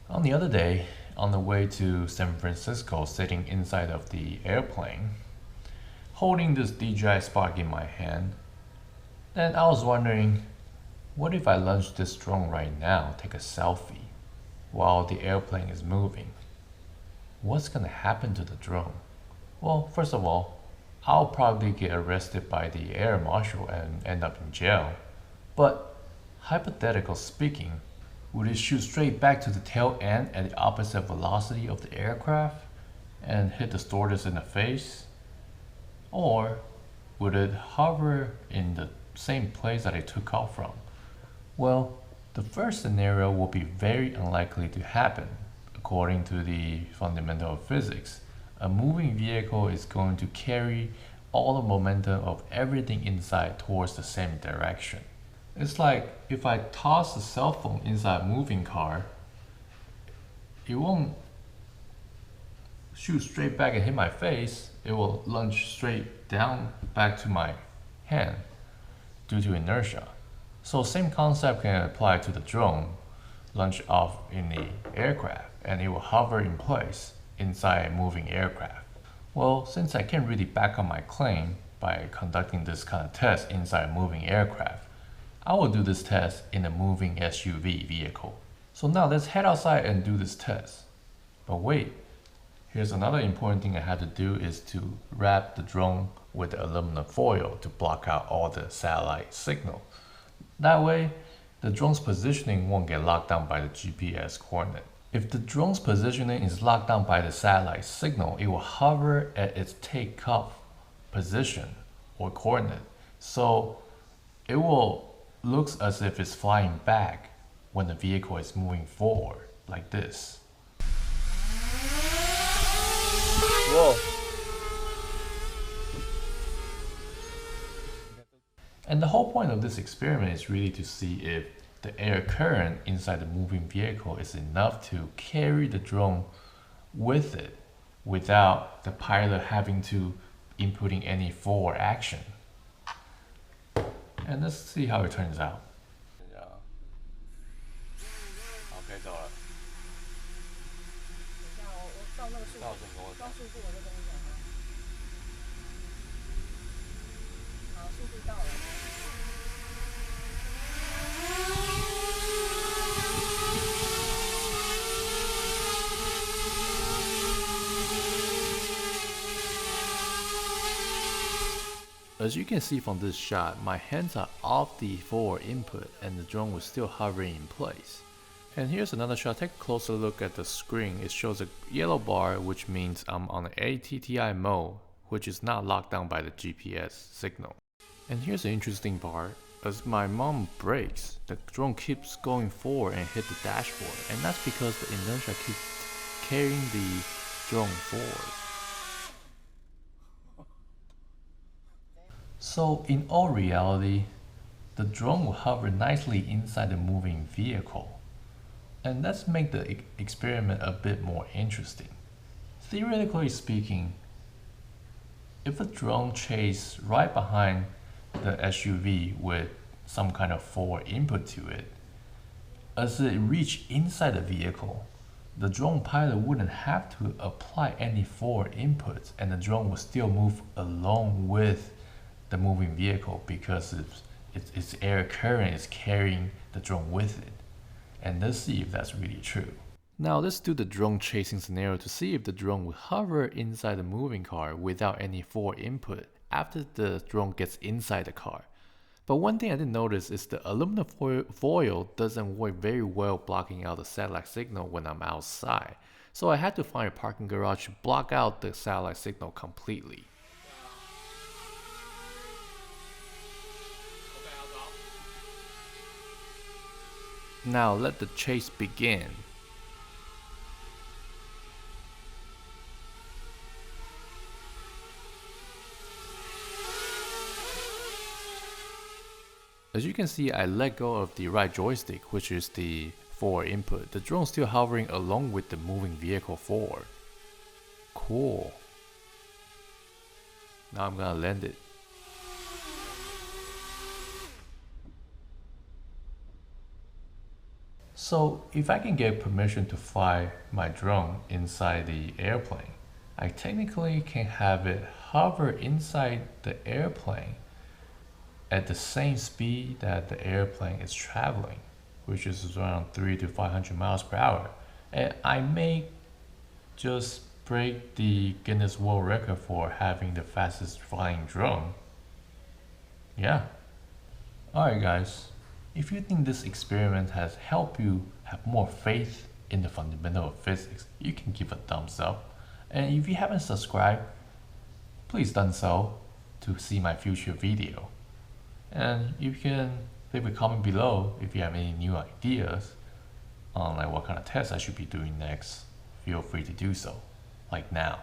On the other day, on the way to San Francisco, sitting inside of the airplane, holding this DJI Spark in my hand, then I was wondering, what if I launch this drone right now, take a selfie, while the airplane is moving? What's gonna happen to the drone? Well, first of all, I'll probably get arrested by the air marshal and end up in jail. But hypothetical speaking, would it shoot straight back to the tail end at the opposite velocity of the aircraft and hit the stewardess in the face? Or would it hover in the same place that it took off from? Well, the first scenario will be very unlikely to happen. According to the fundamental of physics, a moving vehicle is going to carry all the momentum of everything inside towards the same direction. It's like if I toss a cell phone inside a moving car, it won't shoot straight back and hit my face. It will lunge straight down back to my hand due to inertia. So same concept can apply to the drone. Lunge off in the aircraft and it will hover in place inside a moving aircraft. Well, since I can't really back up my claim by conducting this kind of test inside a moving aircraft, I will do this test in a moving SUV vehicle. So now let's head outside and do this test. But wait, here's another important thing I had to do is to wrap the drone with aluminum foil to block out all the satellite signal. That way, the drone's positioning won't get locked down by the GPS coordinate. If the drone's positioning is locked down by the satellite signal, it will hover at its takeoff position or coordinate. So it will look as if it's flying back when the vehicle is moving forward, like this. Whoa. And the whole point of this experiment is really to see if the air current inside the moving vehicle is enough to carry the drone with it without the pilot having to inputting any forward action. And let's see how it turns out. OK，走了。等一下，我照那个数字，照数字我就跟你讲啊。好，数字到了。As you can see from this shot, my hands are off the forward input and the drone was still hovering in place. And here's another shot. Take a closer look at the screen. It shows a yellow bar, which means I'm on ATTI mode, which is not locked down by the GPS signal. And here's the interesting part. As my mom brakes, the drone keeps going forward and hit the dashboard. And that's because the inertia keeps carrying the drone forward. So in all reality, the drone will hover nicely inside the moving vehicle. And let's make the experiment a bit more interesting. Theoretically speaking, if a drone chases right behind the SUV with some kind of forward input to it, as it reaches inside the vehicle, the drone pilot wouldn't have to apply any forward inputs and the drone will still move along with the moving vehicle because its air current is carrying the drone with it. And let's see if that's really true. Now let's do the drone chasing scenario to see if the drone will hover inside the moving car without any forward input after the drone gets inside the car. But one thing I didn't notice is the aluminum foil doesn't work very well blocking out the satellite signal when I'm outside. So I had to find a parking garage to block out the satellite signal completely. Now let the chase begin. As you can see, I let go of the right joystick, which is the forward input. The drone is still hovering along with the moving vehicle forward. Cool. Now I'm gonna land it. So if I can get permission to fly my drone inside the airplane, I technically can have it hover inside the airplane at the same speed that the airplane is traveling, which is around 3 to 500 miles per hour. And I may just break the Guinness World Record for having the fastest flying drone. Yeah. Alright guys, if you think this experiment has helped you have more faith in the fundamental of physics, you can give a thumbs up. And if you haven't subscribed, please done so to see my future video. And you can leave a comment below if you have any new ideas on like what kind of tests I should be doing next. Feel free to do so, like now.